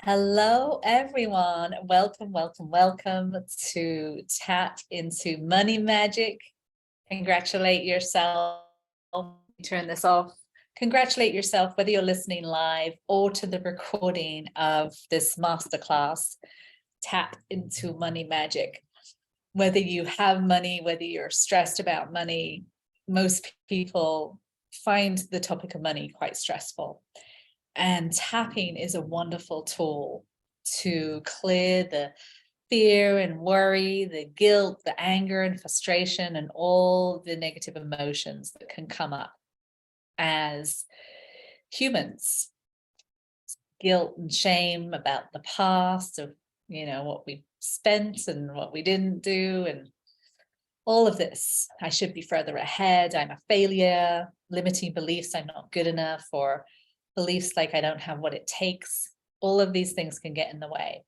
Hello, everyone. Welcome, welcome, welcome to Tap into Money Magic. Congratulate yourself. Turn this off. Congratulate yourself, whether you're listening live or to the recording of this masterclass, Tap into Money Magic. Whether you have money, whether you're stressed about money, most people find the topic of money quite stressful. And tapping is a wonderful tool to clear the fear and worry, the guilt, the anger and frustration, and all the negative emotions that can come up as humans. Guilt and shame about the past of, what we spent and what we didn't do, and all of this. I should be further ahead. I'm a failure, limiting beliefs, I'm not good enough, or beliefs like I don't have what it takes. All of these things can get in the way.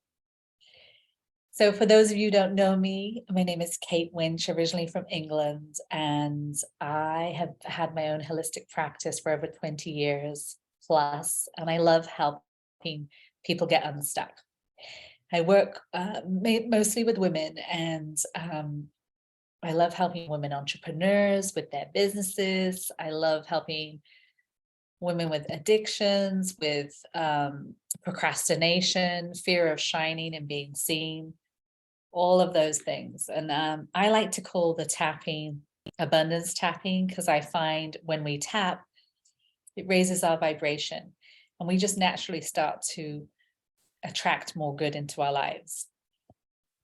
So for those of you who don't know me, my name is Kate Winch, originally from England, and I have had my own holistic practice for over 20 years plus, and I love helping people get unstuck. I work mostly with women, and I love helping women entrepreneurs with their businesses. I love helping women with addictions, with procrastination, fear of shining and being seen, all of those things. And I like to call the tapping abundance tapping, because I find when we tap, it raises our vibration and we just naturally start to attract more good into our lives.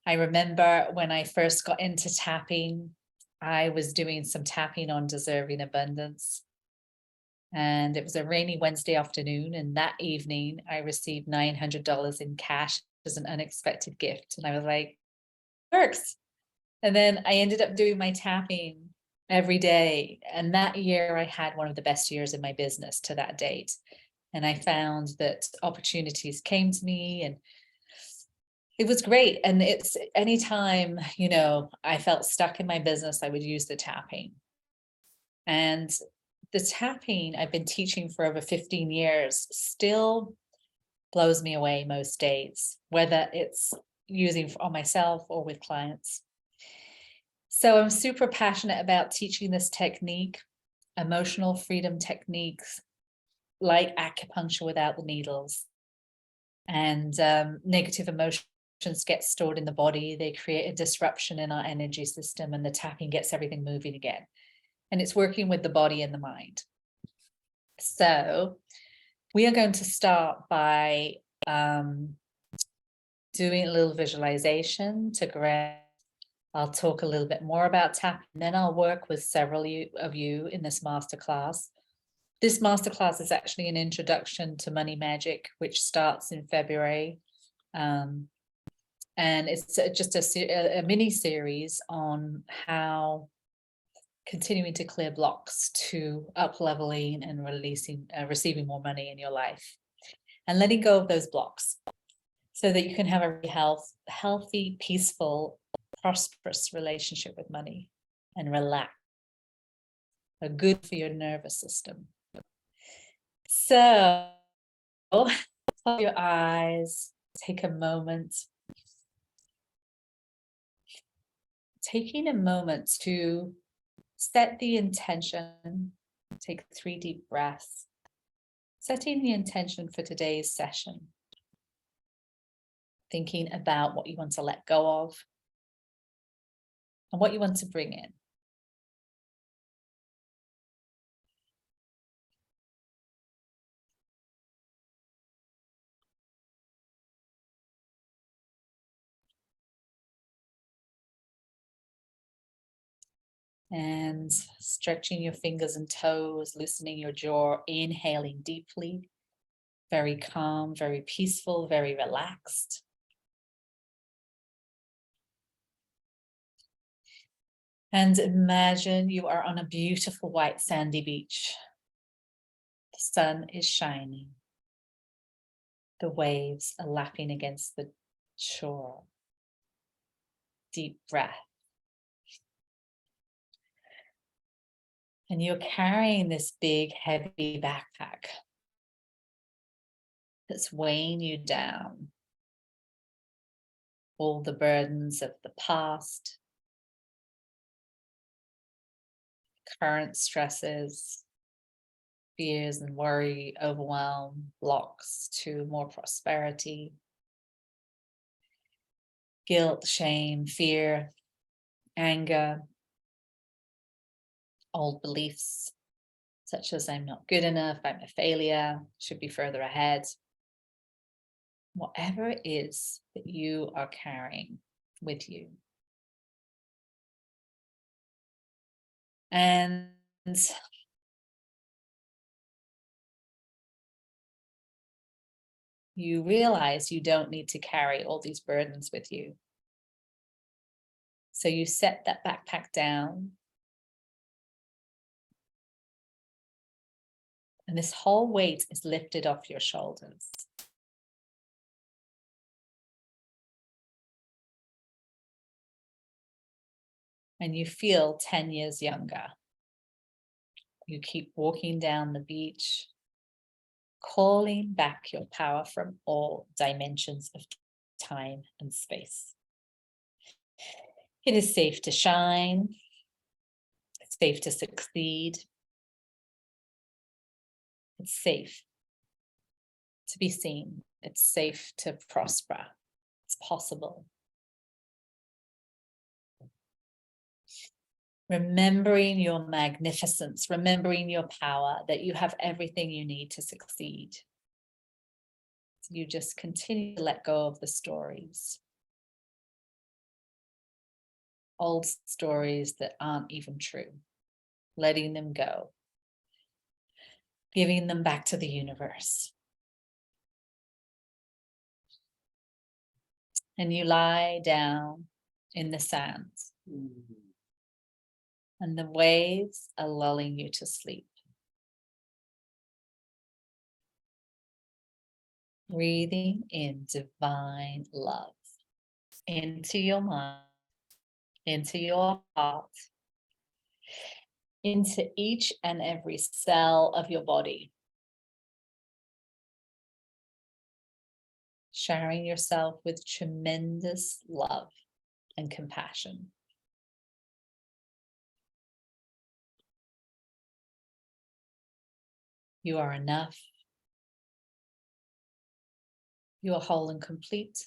I remember when I first got into tapping, I was doing some tapping on deserving abundance. And it was a rainy Wednesday afternoon. And that evening, I received $900 in cash as an unexpected gift. And I was like, works. And then I ended up doing my tapping every day. And that year, I had one of the best years in my business to that date. And I found that opportunities came to me, and it was great. And it's anytime, I felt stuck in my business, I would use the tapping. And the tapping I've been teaching for over 15 years still blows me away most days, whether it's using on myself or with clients. So I'm super passionate about teaching this technique, emotional freedom techniques like acupuncture without the needles. And negative emotions get stored in the body. They create a disruption in our energy system, and the tapping gets everything moving again. And it's working with the body and the mind. So we are going to start by doing a little visualization to ground. I'll talk a little bit more about tapping, and then I'll work with several of you in this masterclass. This masterclass is actually an introduction to money magic, which starts in February. And it's just a mini series on how continuing to clear blocks to up leveling and receiving more money in your life, and letting go of those blocks so that you can have a healthy, peaceful, prosperous relationship with money and relax. Good for your nervous system. So close your eyes, take a moment. Taking a moment to set the intention, take 3 deep breaths, setting the intention for today's session, thinking about what you want to let go of and what you want to bring in. And stretching your fingers and toes, loosening your jaw, inhaling deeply, very calm, very peaceful, very relaxed. And imagine you are on a beautiful white sandy beach. The sun is shining. The waves are lapping against the shore. Deep breath. And you're carrying this big, heavy backpack. that's weighing you down. All the burdens of the past, current stresses, fears and worry, overwhelm, blocks to more prosperity, guilt, shame, fear, anger, old beliefs such as I'm not good enough, I'm a failure, should be further ahead. Whatever it is that you are carrying with you. And you realize you don't need to carry all these burdens with you. So you set that backpack down. And this whole weight is lifted off your shoulders. And you feel 10 years younger. You keep walking down the beach, calling back your power from all dimensions of time and space. It is safe to shine. It's safe to succeed. It's safe to be seen. It's safe to prosper. It's possible. Remembering your magnificence, remembering your power, that you have everything you need to succeed. So you just continue to let go of the stories. Old stories that aren't even true. Letting them go. Giving them back to the universe. And you lie down in the sand. And the waves are lulling you to sleep. Breathing in divine love into your mind, into your heart, into each and every cell of your body. Showering yourself with tremendous love and compassion. You are enough. You are whole and complete.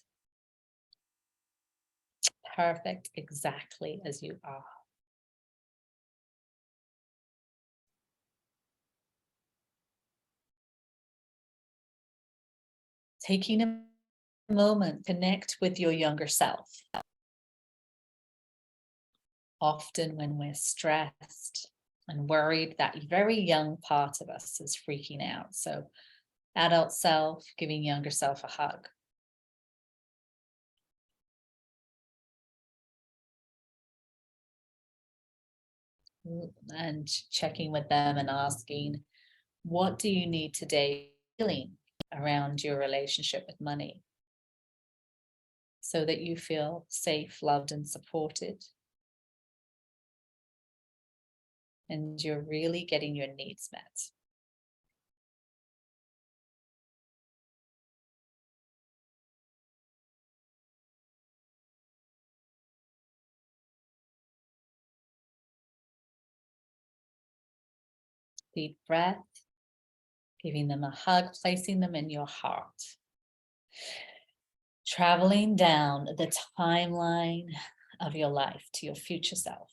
Perfect exactly as you are. Taking a moment, connect with your younger self. Often when we're stressed and worried, that very young part of us is freaking out. So adult self, giving younger self a hug. And checking with them and asking, what do you need today feeling around your relationship with money? So that you feel safe, loved, and supported. And you're really getting your needs met. Deep breath, giving them a hug, placing them in your heart. Traveling down the timeline of your life to your future self.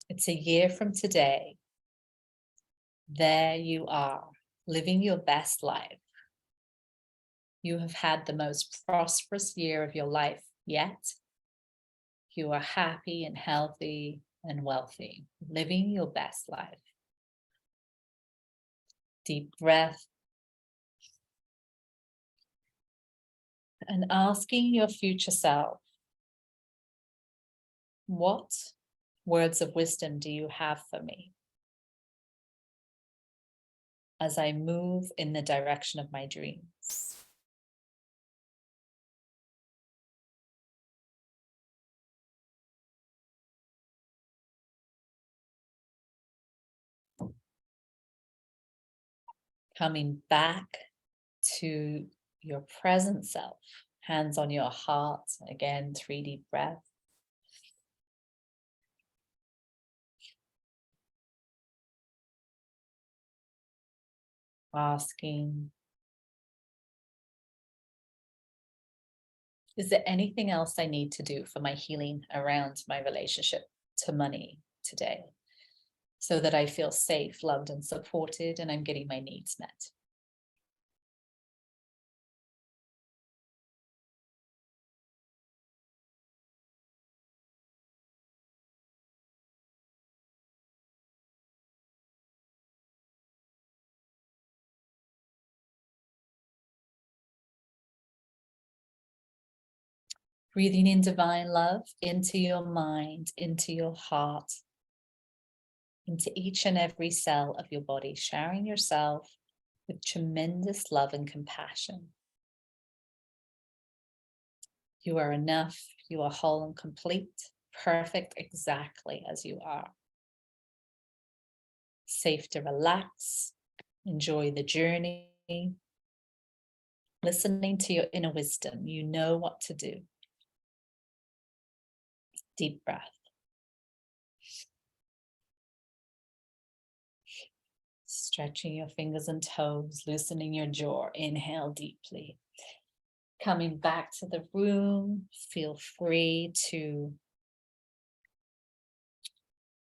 It's a year from today. There you are, living your best life. You have had the most prosperous year of your life yet. You are happy and healthy and wealthy, living your best life. Deep breath. And asking your future self, what words of wisdom do you have for me as I move in the direction of my dreams? Coming back to your present self, hands on your heart. Again, 3 deep breaths. Asking, is there anything else I need to do for my healing around my relationship to money today, so that I feel safe, loved, and supported, and I'm getting my needs met? Breathing in divine love into your mind, into your heart, into each and every cell of your body, showering yourself with tremendous love and compassion. You are enough, you are whole and complete, perfect exactly as you are. Safe to relax, enjoy the journey, listening to your inner wisdom. You know what to do. Deep breath. Stretching your fingers and toes, loosening your jaw. Inhale deeply. Coming back to the room, feel free to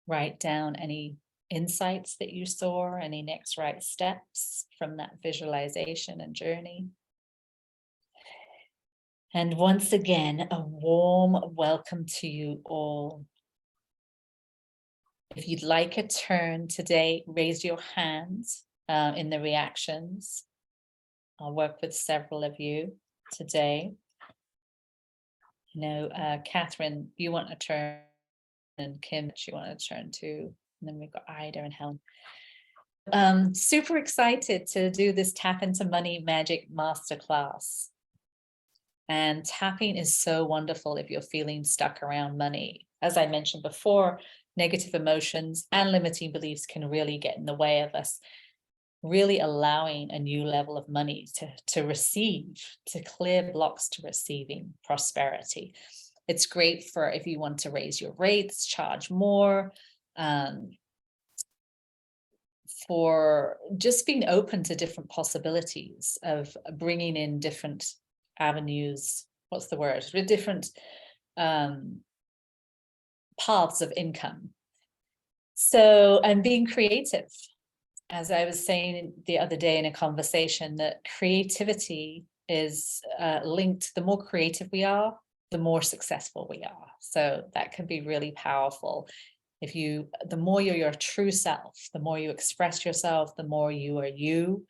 write down any insights that you saw, any next right steps from that visualization and journey. And once again, a warm welcome to you all. If you'd like a turn today, raise your hands in the reactions. I'll work with several of you today. You know, Catherine, you want a turn, and Kim, you want a turn too. And then we've got Ida and Helen. Super excited to do this Tap into Money Magic Masterclass. And tapping is so wonderful if you're feeling stuck around money. As I mentioned before, negative emotions and limiting beliefs can really get in the way of us really allowing a new level of money to receive, to clear blocks to receiving prosperity. It's great for if you want to raise your rates, charge more, for just being open to different possibilities of bringing in different avenues, what's the word, with different paths of income. So, and being creative. As I was saying the other day in a conversation, that creativity is linked, the more creative we are, the more successful we are. So that can be really powerful. The more you're your true self, the more you express yourself, the more you are you,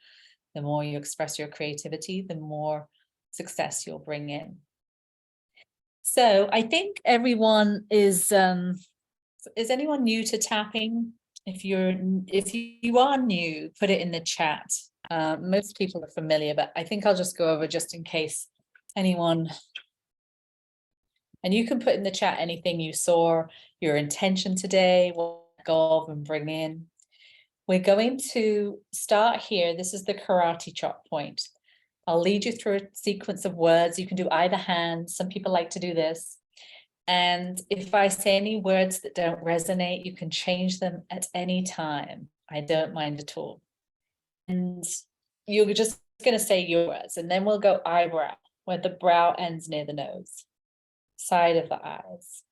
the more you express your creativity, the more success you'll bring in. So I think everyone is anyone new to tapping? If you are new, put it in the chat. Most people are familiar, but I think I'll just go over just in case anyone. And you can put in the chat anything you saw, your intention today, what go of and bring in. We're going to start here. This is the karate chop point. I'll lead you through a sequence of words. You can do either hand. Some people like to do this. And if I say any words that don't resonate, you can change them at any time. I don't mind at all. And you're just going to say your words, and then we'll go eyebrow, where the brow ends near the nose, side of the eyes,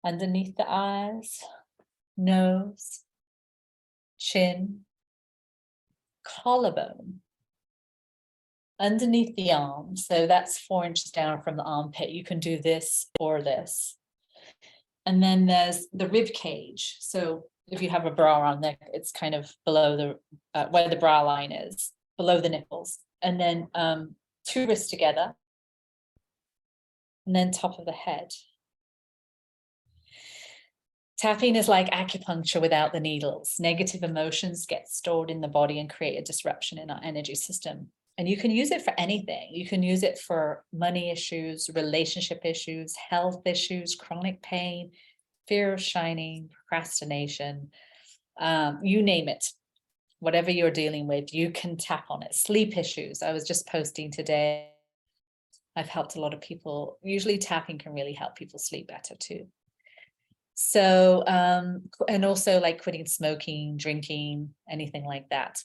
underneath the eyes, nose, chin, collarbone, underneath the arm. So that's 4 inches down from the armpit. You can do this or this. And then there's the rib cage. So if you have a bra on there, it's kind of below the where the bra line is, below the nipples. And then 2 wrists together. And then top of the head. Tapping is like acupuncture without the needles. Negative emotions get stored in the body and create a disruption in our energy system. And you can use it for anything. You can use it for money issues, relationship issues, health issues, chronic pain, fear of shining, procrastination, you name it. whatever you're dealing with, you can tap on it. Sleep issues. I was just posting today. I've helped a lot of people. Usually tapping can really help people sleep better too. So, and also like quitting smoking, drinking, anything like that.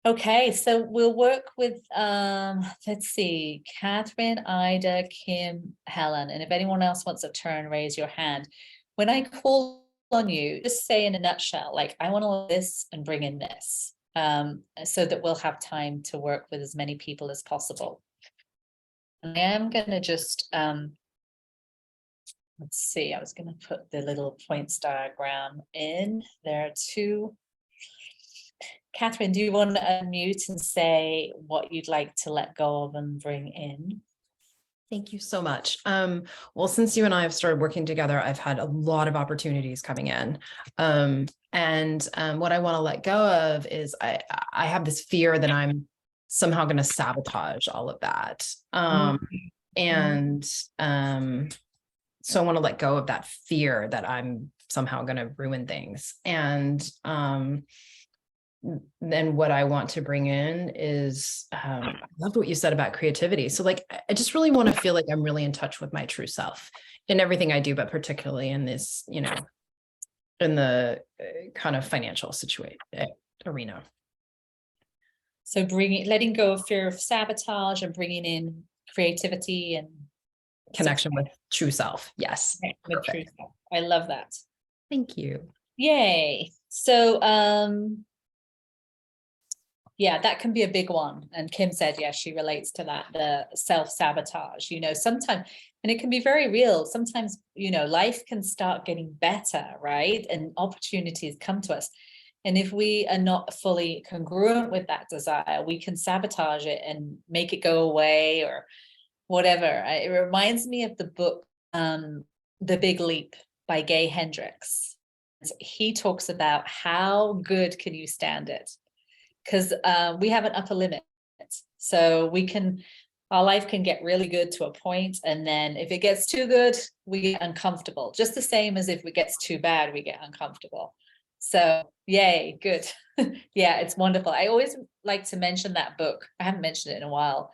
Okay, so we'll work with, let's see, Catherine, Ida, Kim, Helen, and if anyone else wants a turn, raise your hand. When I call on you, just say in a nutshell, like, I want to this and bring in this, so that we'll have time to work with as many people as possible. And I am going to just, let's see, I was going to put the little points diagram in. There are two. Catherine, do you want to unmute and say what you'd like to let go of and bring in? Thank you so much. Well, since you and I have started working together, I've had a lot of opportunities coming in. What I want to let go of is I have this fear that I'm somehow going to sabotage all of that. So I want to let go of that fear that I'm somehow going to ruin things. And then what I want to bring in is, I loved what you said about creativity. So like, I just really want to feel like I'm really in touch with my true self in everything I do, but particularly in this, you know, in the kind of financial situation arena. So letting go of fear of sabotage and bringing in creativity and connection with true self. Yes. With true self. I love that. Thank you. Yay. So, yeah, that can be a big one. And Kim said, yes, she relates to that, the self-sabotage, you know, sometimes, and it can be very real. Sometimes, you know, life can start getting better, right? And opportunities come to us. And if we are not fully congruent with that desire, we can sabotage it and make it go away or whatever. It reminds me of the book, The Big Leap by Gay Hendricks. He talks about how good can you stand it? Because we have an upper limit. So our life can get really good to a point, and then if it gets too good, we get uncomfortable. Just the same as if it gets too bad, we get uncomfortable. So yay, good. Yeah, it's wonderful. I always like to mention that book. I haven't mentioned it in a while.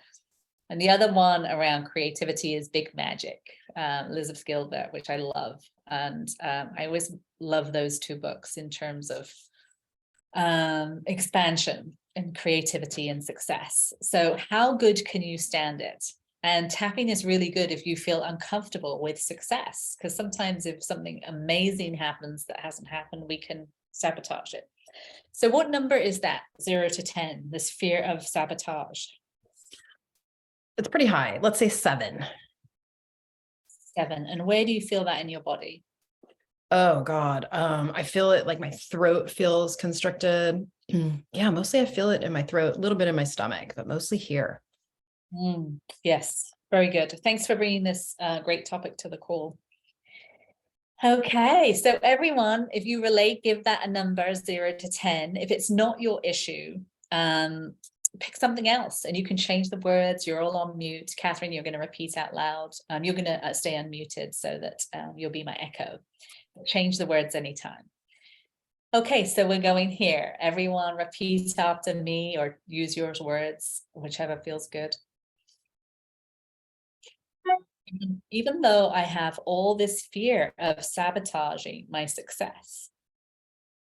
And the other one around creativity is Big Magic, Elizabeth Gilbert, which I love. And I always love those two books in terms of expansion and creativity and success. So how good can you stand it? And tapping is really good if you feel uncomfortable with success, because sometimes if something amazing happens that hasn't happened, we can sabotage it. So what number is that? 0 to 10, this fear of sabotage? It's pretty high. Let's say 7. 7. And where do you feel that in your body? Oh God. I feel it, like my throat feels constricted. Yeah, mostly I feel it in my throat, a little bit in my stomach, but mostly here. Yes, very good. Thanks for bringing this great topic to the call. Okay, so everyone, if you relate, give that a number 0 to 10. If it's not your issue, pick something else and you can change the words. You're all on mute. Catherine, you're going to repeat out loud. You're going to stay unmuted so that you'll be my echo. Change the words anytime. Okay, so we're going here. Everyone repeat after me or use your words, whichever feels good. Even though I have all this fear of sabotaging my success.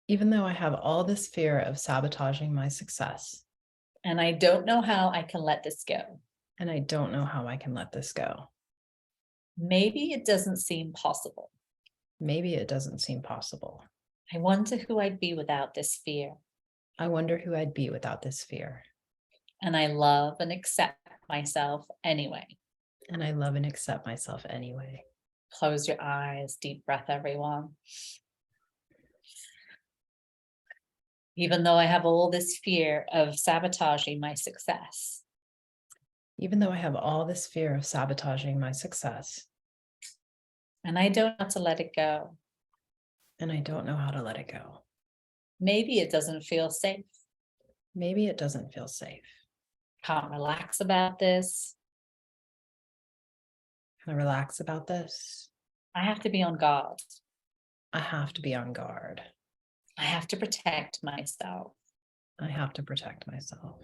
Even though I have all this fear of sabotaging my success. And I don't know how I can let this go. And I don't know how I can let this go. Maybe it doesn't seem possible. Maybe it doesn't seem possible. I wonder who I'd be without this fear. I wonder who I'd be without this fear. And I love and accept myself anyway. And I love and accept myself anyway. Close your eyes, deep breath, everyone. Even though I have all this fear of sabotaging my success. Even though I have all this fear of sabotaging my success. And I don't know how to let it go. And I don't know how to let it go. Maybe it doesn't feel safe. Maybe it doesn't feel safe. Can't relax about this. Can I relax about this? I have to be on guard. I have to be on guard. I have to protect myself, I have to protect myself,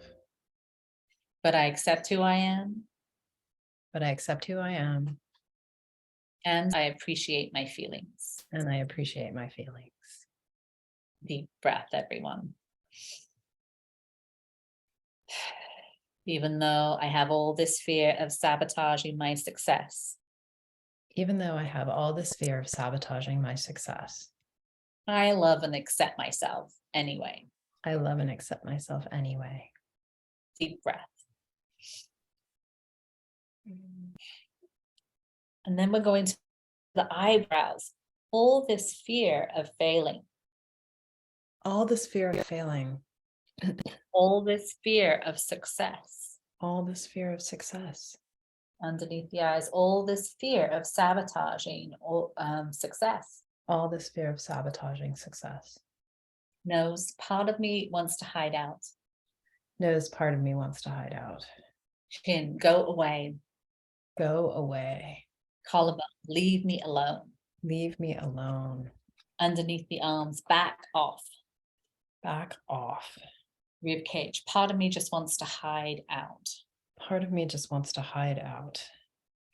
but I accept who I am but I accept who I am and I appreciate my feelings. and I appreciate my feelings. Deep breath, everyone. Even though I have all this fear of sabotaging my success, Even though I have all this fear of sabotaging my success, I love and accept myself anyway. I love and accept myself anyway. Deep breath. And then we're going to the eyebrows. All this fear of failing, All this fear of failing, all this fear of success. all this fear of success, Underneath the eyes, all this fear of sabotaging or success. all this fear of sabotaging success. Nose, part of me wants to hide out. Nose, part of me wants to hide out. Chin, go away. Go away. Collarbone, leave me alone. Leave me alone. Underneath the arms, back off. Back off. Rib cage, part of me just wants to hide out. Part of me just wants to hide out.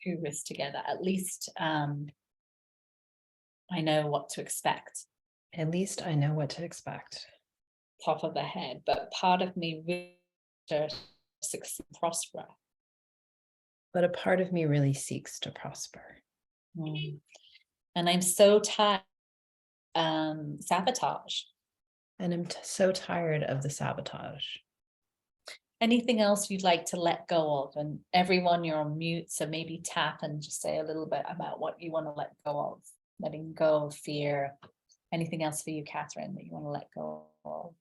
Two wrists together. At least I know what to expect. At least I know what to expect. Top of the head, but part of me really to succeed, prosper. But a part of me really seeks to prosper. And I'm so tired sabotage. And I'm so tired of the sabotage. Anything else you'd like to let go of? And everyone, you're on mute, so maybe tap and just say a little bit about what you want to let go of. Letting go of fear. Anything else for you, Catherine, that you want to let go of?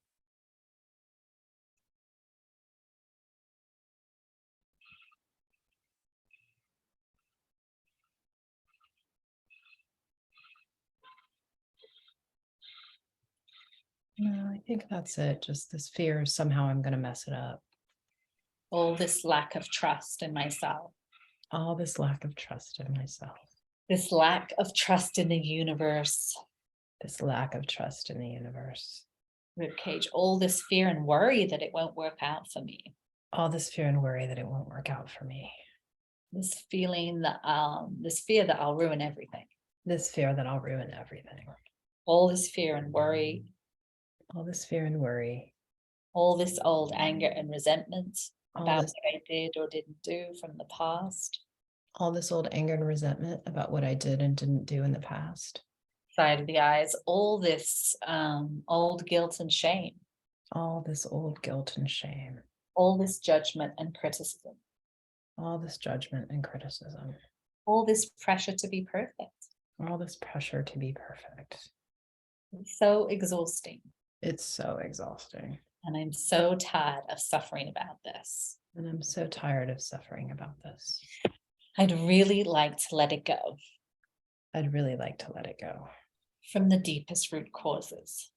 No, I think that's it. Just this fear of somehow I'm going to mess it up. All this lack of trust in myself. All this lack of trust in myself. This lack of trust in the universe. This lack of trust in the universe. Ribcage, all this fear and worry that it won't work out for me. All this fear and worry that it won't work out for me. This feeling that this fear that I'll ruin everything. This fear that I'll ruin everything. All this fear and worry. All this fear and worry. All this old anger and resentment about this, what I did or didn't do from the past. all this old anger and resentment about what I did and didn't do in the past. Side of the eyes, all this old guilt and shame. All this old guilt and shame. All this judgment and criticism. All this judgment and criticism. All this pressure to be perfect. All this pressure to be perfect. It's so exhausting. It's so exhausting. And I'm so tired of suffering about this. And I'm so tired of suffering about this. I'd really like to let it go. I'd really like to let it go. From the deepest root causes.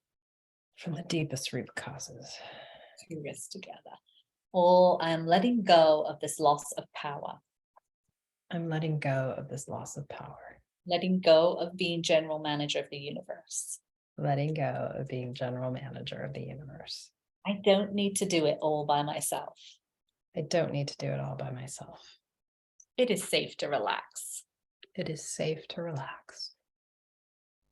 From the deepest root causes. Two wrists together. Or I'm letting go of this loss of power. I'm letting go of this loss of power. Letting go of being general manager of the universe. Letting go of being general manager of the universe. I don't need to do it all by myself. I don't need to do it all by myself. It is safe to relax. It is safe to relax.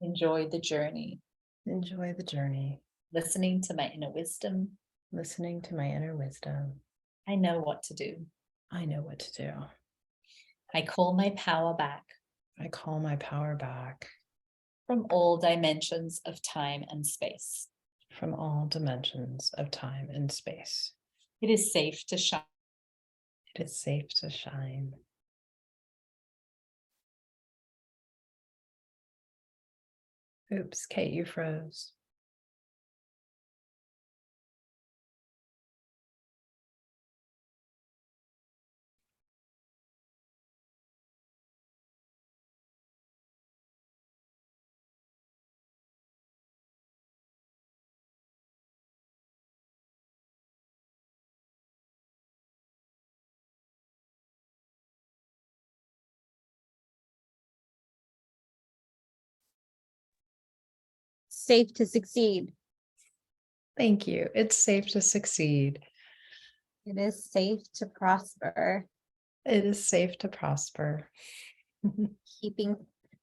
Enjoy the journey. Enjoy the journey. Listening to my inner wisdom. Listening to my inner wisdom. I know what to do. I know what to do. I call my power back. I call my power back. From all dimensions of time and space. From all dimensions of time and space. It is safe to shine. It is safe to shine. Oops, Kate, you froze. safe to succeed. Thank you. It's safe to succeed. It is safe to prosper. It is safe to prosper.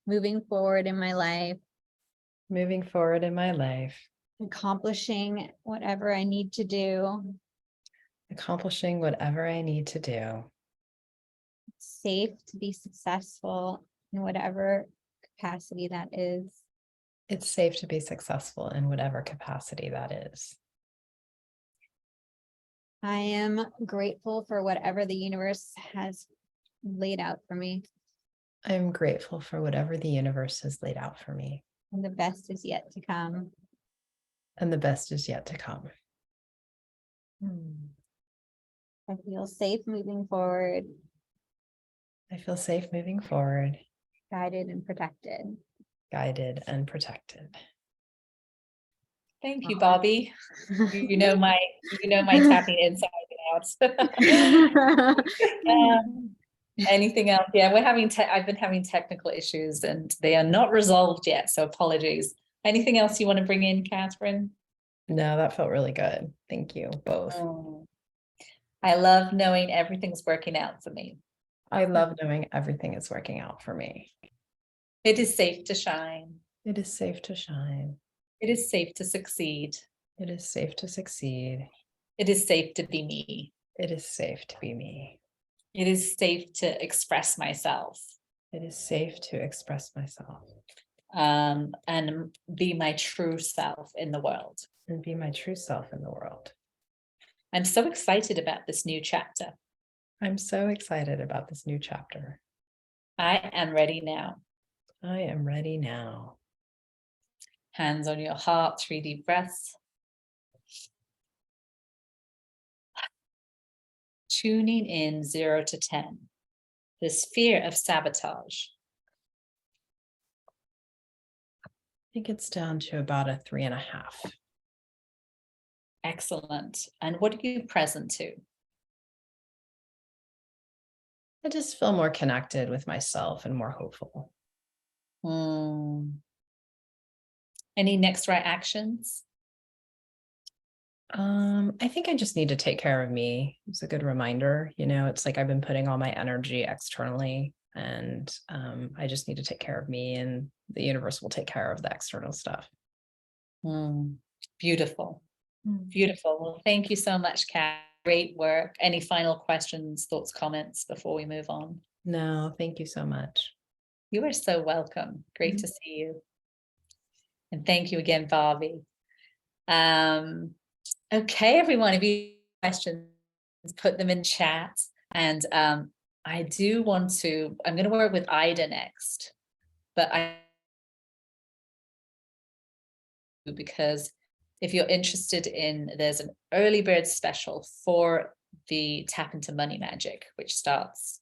Moving forward in my life, Moving forward in my life, accomplishing whatever I need to do. accomplishing whatever I need to do. Safe to be successful in whatever capacity that is. It's safe to be successful in whatever capacity that is. I am grateful for whatever the universe has laid out for me, I am grateful for whatever the universe has laid out for me, and the best is yet to come. and the best is yet to come. I feel safe moving forward, I feel safe moving forward, guided and protected. guided and protected. Thank you, Bobby. You know my tapping inside and out. Anything else? Yeah, I've been having technical issues and they are not resolved yet, so apologies. Anything else you want to bring in, Catherine? No, that felt really good. Thank you both. Oh, I love knowing everything's working out for me. I love knowing everything is working out for me. It is safe to shine. It is safe to shine. It is safe to succeed. It is safe to succeed. It is safe to be me. It is safe to be me. It is safe to express myself. It is safe to express myself. And be my true self in the world. And be my true self in the world. I'm so excited about this new chapter. I'm so excited about this new chapter. I am ready now. I am ready now. Hands on your heart, 3 deep breaths. Tuning in 0 to 10. This fear of sabotage. I think it's down to about a 3.5. Excellent. And what are you present to? I just feel more connected with myself and more hopeful. Any next right actions? I think I just need to take care of me. It's a good reminder. It's like I've been putting all my energy externally, and I just need to take care of me, and the universe will take care of the external stuff. Beautiful. Beautiful. Well, thank you so much, Kat. Great work. Any final questions, thoughts, comments before we move on? No, thank you so much. You are so welcome. Great to see you. And thank you again, Barbie. Okay, everyone, if you have questions, put them in chat. And I'm going to work with Ida next, because if you're interested there's an early bird special for the Tap into Money Magic, which starts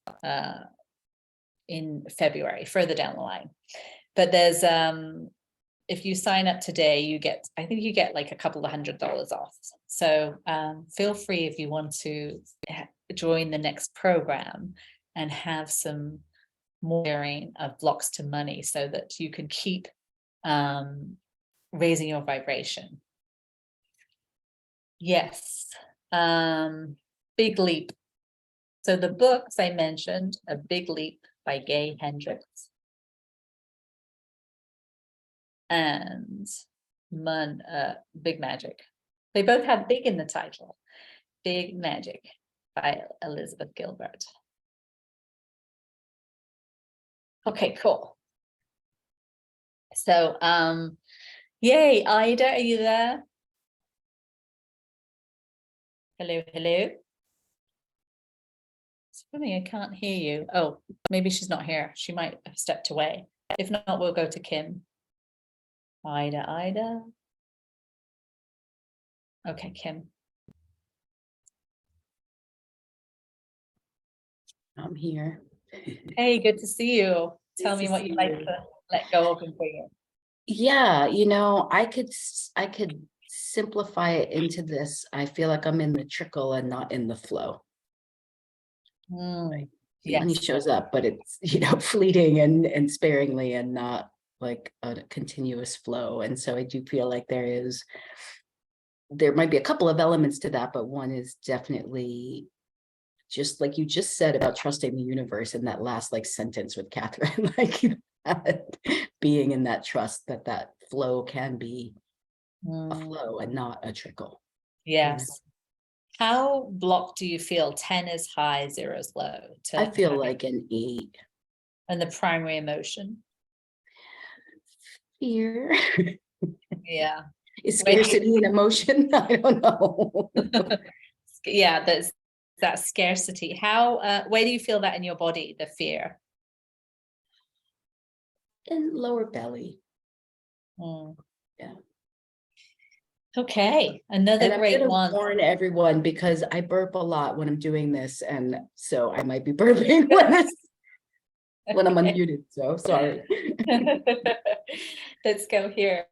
in February, further down the line. But there's if you sign up today, I think you get like a couple of $100 off. So feel free if you want to join the next program and have some more sharing of blocks to money so that you can keep raising your vibration. Yes. Big Leap. So the books I mentioned, A Big Leap by Gay Hendricks and Big Magic. They both have big in the title. Big Magic by Elizabeth Gilbert. Okay, cool. So, yay, Ida, are you there? Hello, hello. It's funny, I can't hear you. Oh, maybe she's not here. She might have stepped away. If not, we'll go to Kim. Ida. Okay, Kim. I'm here. Hey, good to see you. Tell Good me to what you'd see like you. to let go of and bring in. Yeah, I could simplify it into this. I feel like I'm in the trickle and not in the flow. The money Yes. shows up, but it's fleeting and sparingly and not like a continuous flow. And so I do feel like there might be a couple of elements to that, but one is definitely just like you just said about trusting the universe in that last like sentence with Catherine, like being in that trust that that flow can be a Mm, flow and not a trickle. yes. How blocked do you feel? 10 is high, 0 is low. I To feel having- like an 8. and the primary emotion. Fear. Yeah. Is Where do you- scarcity an emotion? I don't know. Yeah, that's that scarcity. How where do you feel that in your body, the fear? And lower belly. Mm. Yeah. Okay, another And I'm great gonna one. warn everyone because I burp a lot when I'm doing this, and so I might be burping when I'm Okay. unmuted. So sorry. Let's go here.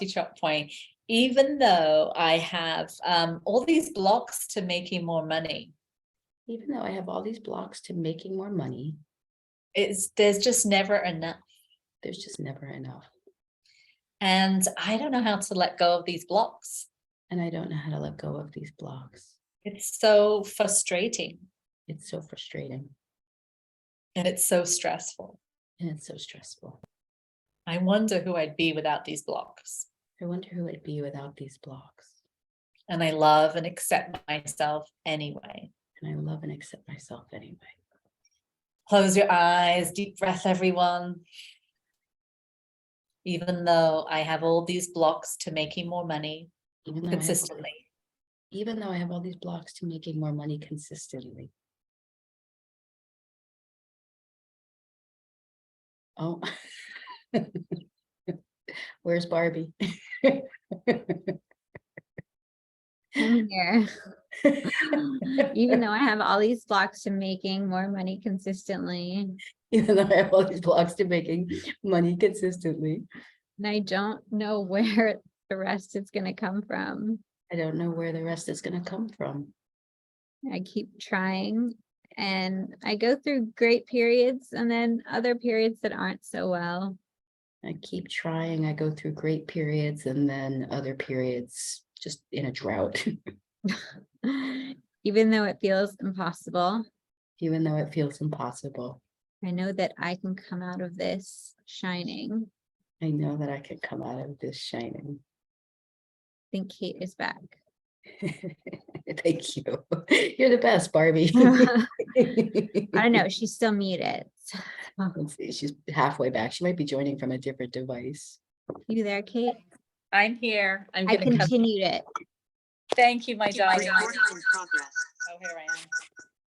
Chop point. Even though I have all these blocks to making more money, Even though I have all these blocks to making more money, there's just never enough. there's just never enough. And I don't know how to let go of these blocks. And I don't know how to let go of these blocks. It's so frustrating It's so frustrating and it's so stressful. and it's so stressful. I wonder who I'd be without these blocks. I wonder who I'd be without these blocks. And I love and accept myself anyway. And I love and accept myself anyway. Close your eyes, deep breath, everyone. Even though I have all these blocks to making more money Even though consistently. even though I have all these blocks to making more money consistently. Oh, where's Barbie? I'm here. Even though I have all these blocks to making more money consistently, Even though I have all these blocks to making money consistently, and I don't know where the rest is going to come from. I don't know where the rest is going to come from. I keep trying, and I go through great periods and then other periods that aren't so well. I keep trying. I go through great periods and then other periods just in a drought, Even though it feels impossible, even though it feels impossible. I know that I can come out of this shining. I know that I can come out of this shining. I think Kate is back. Thank you. You're the best, Barbie. I don't know, she's still muted. Let's see, she's halfway back. She might be joining from a different device. You there, Kate? I'm here. I'm I gonna come. continued it. Thank you, my darling. Oh, here I am.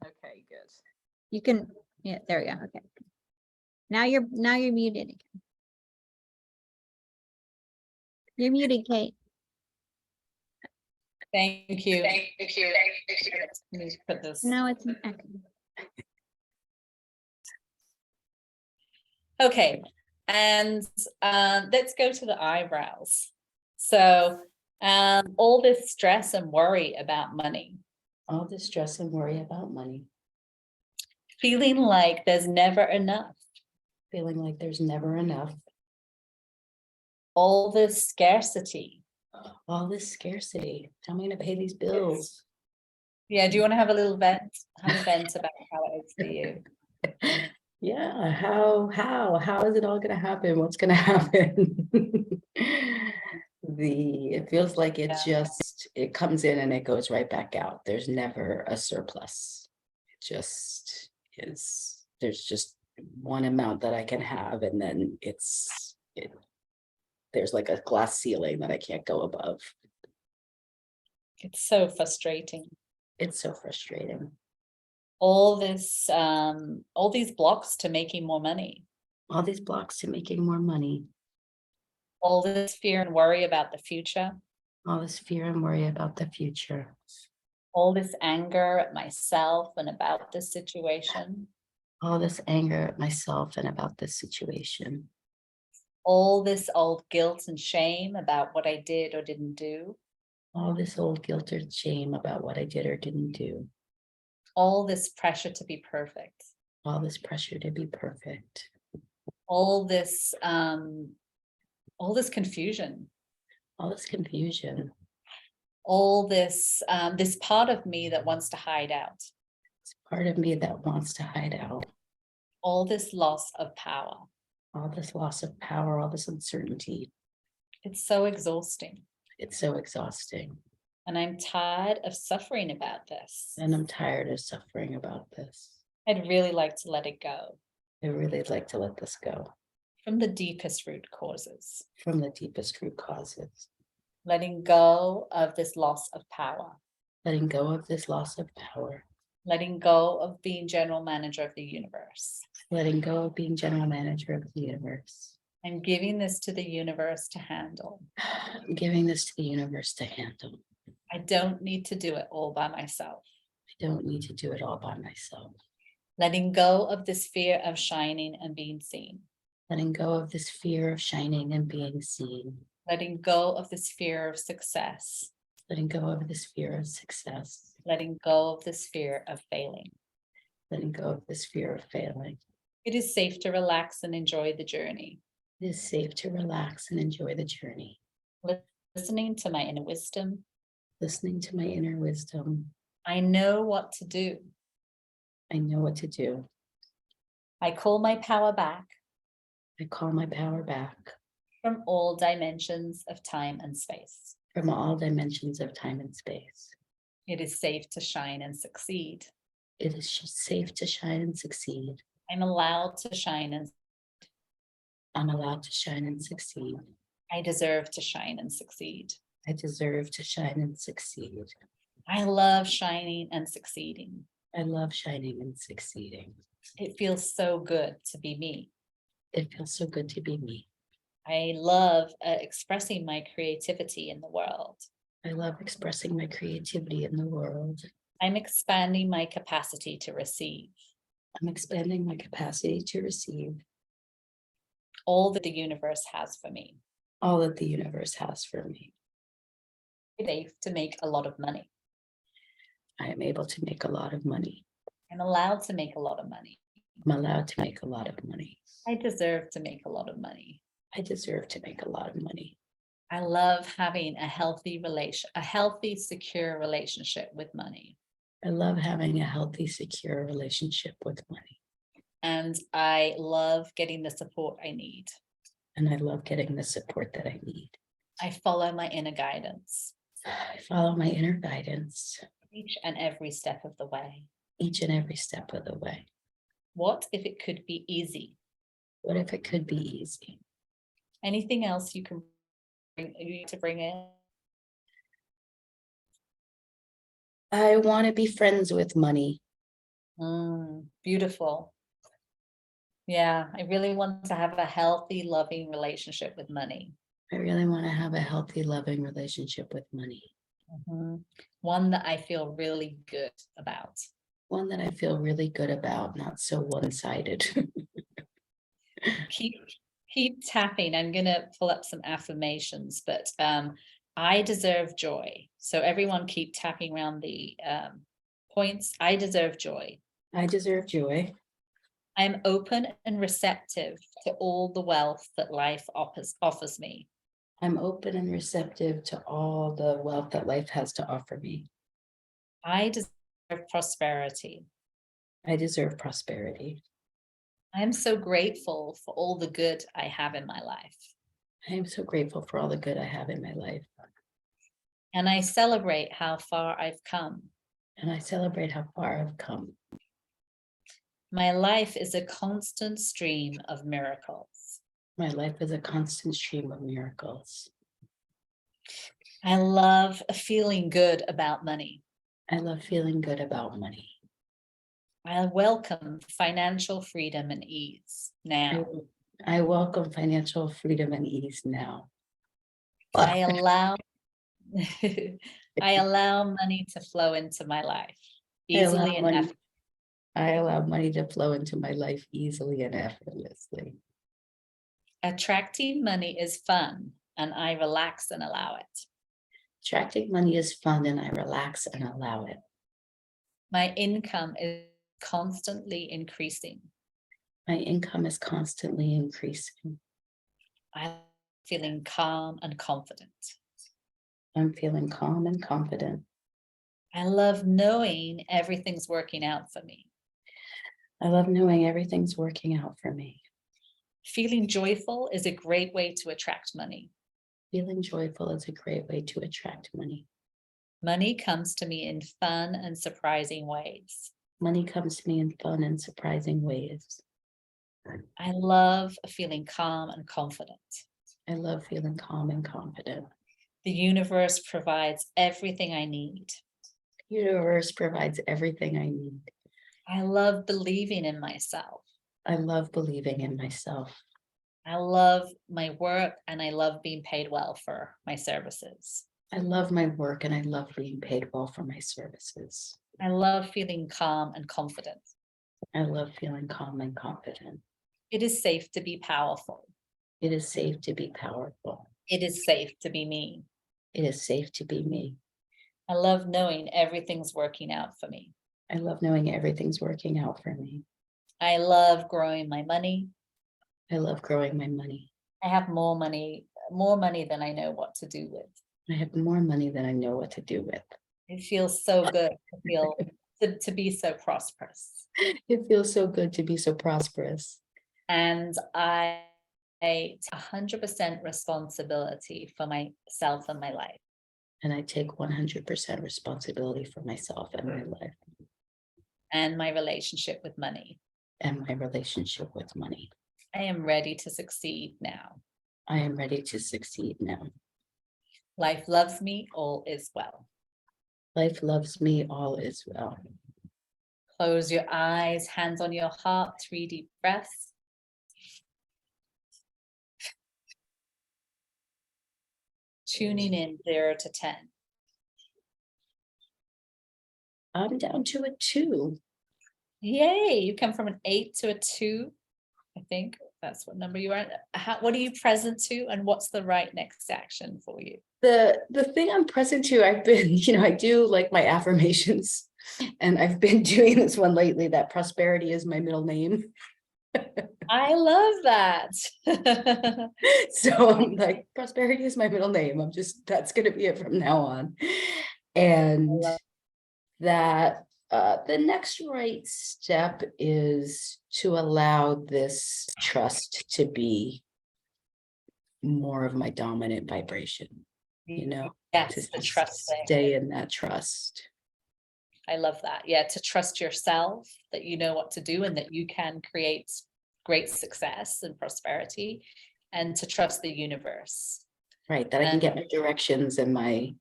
Okay, good. You can, yeah, there we go. Okay. Now you're muted again. You're muted, Kate. Thank you. Thank you. Let me put this. No, it's an echo. Okay, and let's go to the eyebrows. So all this stress and worry about money, All this stress and worry about money, feeling like there's never enough, feeling like there's never enough, all this scarcity. all this scarcity. How am I going to pay these bills? Yeah, do you want to have a little vent? Have a vent about how it is for you? Yeah, how is it all going to happen? What's going to happen? It feels like it comes in and it goes right back out. There's never a surplus. It just is. There's just one amount that I can have, and then there's like a glass ceiling that I can't go above. It's so frustrating. It's so frustrating. All these blocks to making more money, All these blocks to making more money, all this fear and worry about the future, all this fear and worry about the future, all this anger at myself and about this situation, all this anger at myself and about this situation, all this old guilt and shame about what I did or didn't do, all this old guilt or shame about what I did or didn't do, all this pressure to be perfect, all this pressure to be perfect, all this confusion, All this confusion, all this this part of me that wants to hide out, it's part of me that wants to hide out, all this loss of power. all this loss of power, all this uncertainty. It's so exhausting. It's so exhausting. And I'm tired of suffering about this. And I'm tired of suffering about this. I'd really like to let it go I really like to let this go from the deepest root causes. from the deepest root causes. Letting go of this loss of power. Letting go of this loss of power. Letting go of being general manager of the universe. Letting go of being general manager of the universe. I'm giving this to the universe to handle. I'm giving this to the universe to handle. I don't need to do it all by myself. I don't need to do it all by myself. Letting go of this fear of shining and being seen. Letting go of this fear of shining and being seen. Letting go of this fear of success. Letting go of this fear of success. Letting go of this fear of failing. Letting go of this fear of failing. It is safe to relax and enjoy the journey. It is safe to relax and enjoy the journey. Listening to my inner wisdom. Listening to my inner wisdom. I know what to do. I know what to do. I call my power back I call my power back from all dimensions of time and space. from all dimensions of time and space. It is safe to shine and succeed. It is safe to shine and succeed. I'm allowed to shine and I'm allowed to shine and succeed. I deserve to shine and succeed. I deserve to shine and succeed. I love shining and succeeding. I love shining and succeeding. It feels so good to be me. It feels so good to be me. I love expressing my creativity in the world. I love expressing my creativity in the world. I'm expanding my capacity to receive I'm expanding my capacity to receive all that the universe has for me. all that the universe has for me. It's safe to make a lot of money. I am able to make a lot of money. I'm allowed to make a lot of money. I'm allowed to make a lot of money. I deserve to make a lot of money. I deserve to make a lot of money. I love having a healthy secure relationship with money. I love having a healthy, secure relationship with money. And I love getting the support I need. And I love getting the support that I need. I follow my inner guidance I follow my inner guidance each and every step of the way. each and every step of the way. What if it could be easy? What if it could be easy? Anything else you can bring in? I want to be friends with money. Beautiful. Yeah, I really want to have a healthy, loving relationship with money. I really want to have a healthy, loving relationship with money. One that I feel really good about. One that I feel really good about, not so one-sided. Keep tapping. I'm gonna pull up some affirmations, but I deserve joy. So everyone keep tapping around the points. I deserve joy. I deserve joy. I am open and receptive to all the wealth that life offers me. I'm open and receptive to all the wealth that life has to offer me. I deserve prosperity. I deserve prosperity. I am so grateful for all the good I have in my life. I am so grateful for all the good I have in my life. And I celebrate how far I've come. And I celebrate how far I've come. My life is a constant stream of miracles. My life is a constant stream of miracles. I love feeling good about money. I love feeling good about money. I welcome financial freedom and ease now. I welcome financial freedom and ease now. I allow I allow money to flow into my life easily and effortlessly. I allow money to flow into my life easily and effortlessly. Attracting money is fun, and I relax and allow it. Attracting money is fun, and I relax and allow it. My income is constantly increasing. My income is constantly increasing. I'm feeling calm and confident. I'm feeling calm and confident. I love knowing everything's working out for me. I love knowing everything's working out for me. Feeling joyful is a great way to attract money. Feeling joyful is a great way to attract money. Money comes to me in fun and surprising ways. Money comes to me in fun and surprising ways. I love feeling calm and confident. I love feeling calm and confident. The universe provides everything I need. The universe provides everything I need. I love believing in myself. I love believing in myself. I love my work and I love being paid well for my services. I love my work and I love being paid well for my services. I love feeling calm and confident. I love feeling calm and confident. It is safe to be powerful. It is safe to be powerful. It is safe to be me. It is safe to be me. I love knowing everything's working out for me. I love knowing everything's working out for me. I love growing my money. I love growing my money. I have more money than I know what to do with. I have more money than I know what to do with. It feels so good to be so prosperous. It feels so good to be so prosperous. And I take 100% responsibility for myself and my life. And I take 100% responsibility for myself and my life And my relationship with money. and my relationship with money. I am ready to succeed now. I am ready to succeed now. Life loves me, all is well. Life loves me, all is well. Close your eyes, hands on your heart, 3 deep breaths. Tuning in 0 to 10. I'm down to a 2. Yay, you come from an 8 to a 2. I think that's what number you are. What are you present to, and what's the right next action for you? The thing I'm present to, I've been, I do like my affirmations, and I've been doing this one lately, that prosperity is my middle name. I love that. So I'm like, prosperity is my middle name. That's going to be it from now on. And that the next right step is to allow this trust to be more of my dominant vibration, Yes, to the trust thing. stay in that trust. I love that. Yeah, to trust yourself, that you know what to do and that you can create great success and prosperity, and to trust the universe. Right, that I can get my directions and my,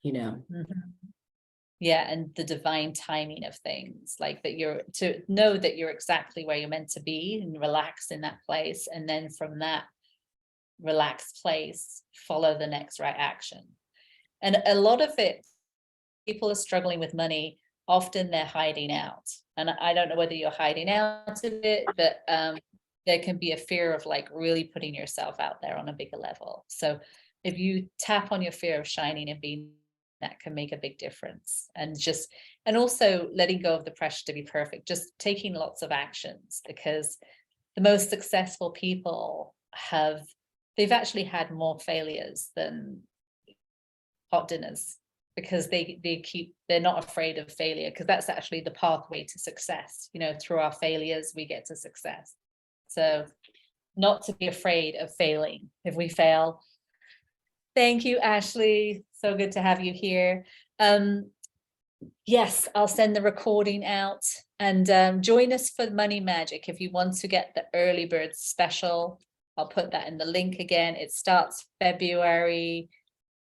Mhm. Yeah, and the divine timing of things, like that to know that you're exactly where you're meant to be and relax in that place. And then from that relaxed place, follow the next right action. And a lot of it, people are struggling with money. Often they're hiding out. And I don't know whether you're hiding out of it, but there can be a fear of like really putting yourself out there on a bigger level. So if you tap on your fear of shining and being, that can make a big difference. And also letting go of the pressure to be perfect, just taking lots of actions, because the most successful people they've actually had more failures than hot dinners, because they're not afraid of failure, because that's actually the pathway to success. Through our failures we get to success. So not to be afraid of failing. If we fail, thank you, Ashley. So good to have you here. Yes, I'll send the recording out, and join us for Money Magic if you want to get the early bird special. I'll put that in the link again. It starts February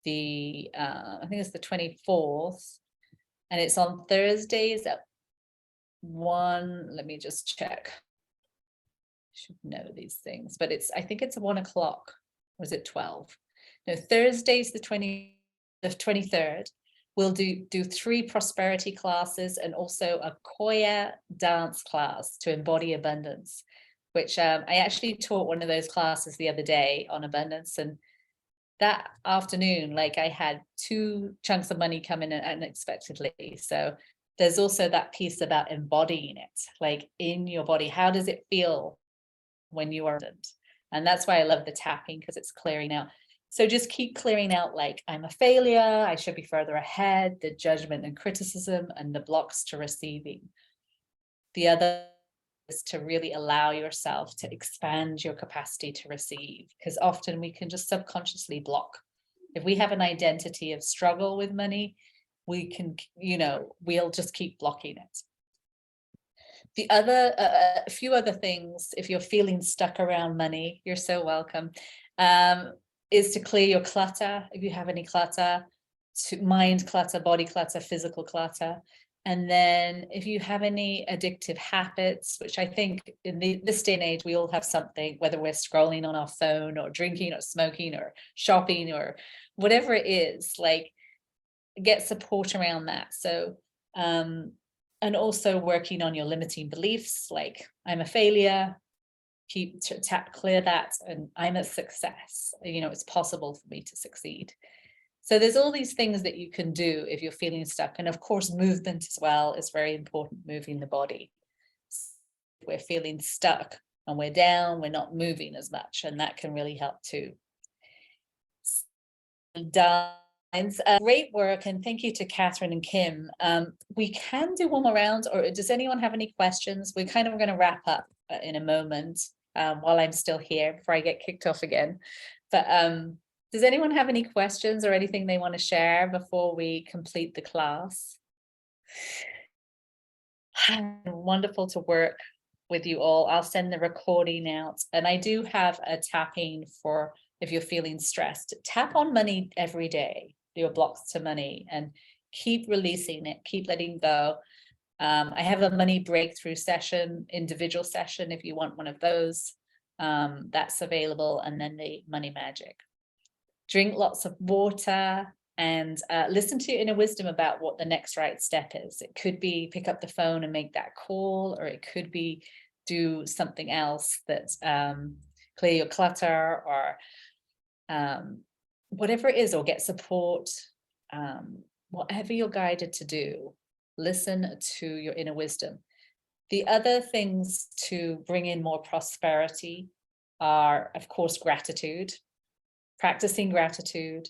I think it's the 24th, and it's on Thursdays at 1. Let me just check. Should know these things, but I think it's 1 o'clock. Or is it 12? No, Thursday's the 23rd. We'll do 3 prosperity classes and also a Koya dance class to embody abundance, which I actually taught one of those classes the other day on abundance. And that afternoon, like, I had 2 chunks of money come in unexpectedly. So there's also that piece about embodying it, like in your body. How does it feel when you are abundant? And that's why I love the tapping, because it's clearing out. So just keep clearing out, like, I'm a failure, I should be further ahead, the judgment and criticism and the blocks to receiving. The other is to really allow yourself to expand your capacity to receive, because often we can just subconsciously block. If we have an identity of struggle with money, we can, we'll just keep blocking it. The other, a few other things, if you're feeling stuck around money, you're so welcome, is to clear your clutter. If you have any clutter, to mind clutter, body clutter, physical clutter. And then if you have any addictive habits, which I think in this day and age, we all have something, whether we're scrolling on our phone or drinking or smoking or shopping or whatever it is, like, get support around that. So, and also working on your limiting beliefs, like, I'm a failure, clear that, and I'm a success. It's possible for me to succeed. So there's all these things that you can do if you're feeling stuck. And of course, movement as well is very important, moving the body. If we're feeling stuck and we're down, we're not moving as much, and that can really help too. Great work, and thank you to Catherine and Kim. We can do one more round, or does anyone have any questions? We're kind of going to wrap up in a moment while I'm still here before I get kicked off again. But does anyone have any questions or anything they want to share before we complete the class? Wonderful to work with you all. I'll send the recording out, and I do have a tapping for if you're feeling stressed. Tap on money every day, your blocks to money, and keep releasing it, keep letting go. I have a money breakthrough session, individual session, if you want one of those, that's available, and then the money magic. Drink lots of water, and listen to your inner wisdom about what the next right step is. It could be pick up the phone and make that call, or it could be do something else that clear your clutter, or whatever it is, or get support. Whatever you're guided to do, listen to your inner wisdom. The other things to bring in more prosperity are, of course, gratitude, practicing gratitude,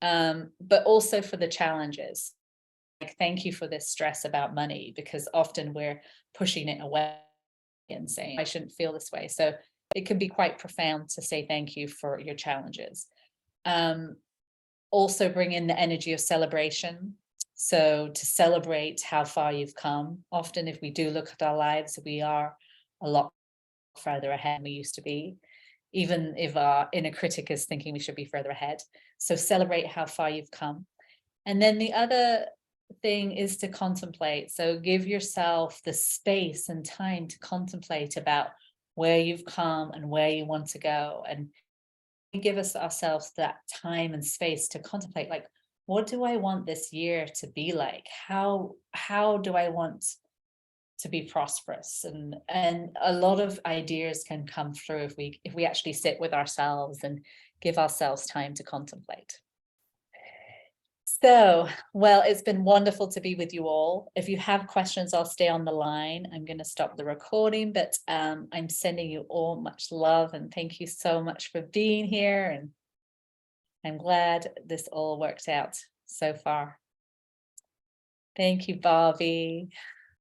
but also for the challenges. Like, thank you for this stress about money, because often we're pushing it away and saying, I shouldn't feel this way. So it can be quite profound to say thank you for your challenges. Also bring in the energy of celebration. So to celebrate how far you've come. Often if we do look at our lives, we are a lot further ahead than we used to be, even if our inner critic is thinking we should be further ahead. So celebrate how far you've come. And then the other thing is to contemplate. So give yourself the space and time to contemplate about where you've come and where you want to go, and give ourselves that time and space to contemplate, like, what do I want this year to be like? How do I want to be prosperous? And a lot of ideas can come through if we actually sit with ourselves and give ourselves time to contemplate. So, well, it's been wonderful to be with you all. If you have questions, I'll stay on the line. I'm going to stop the recording, but I'm sending you all much love, and thank you so much for being here. And I'm glad this all worked out so far. Thank you, Bobby.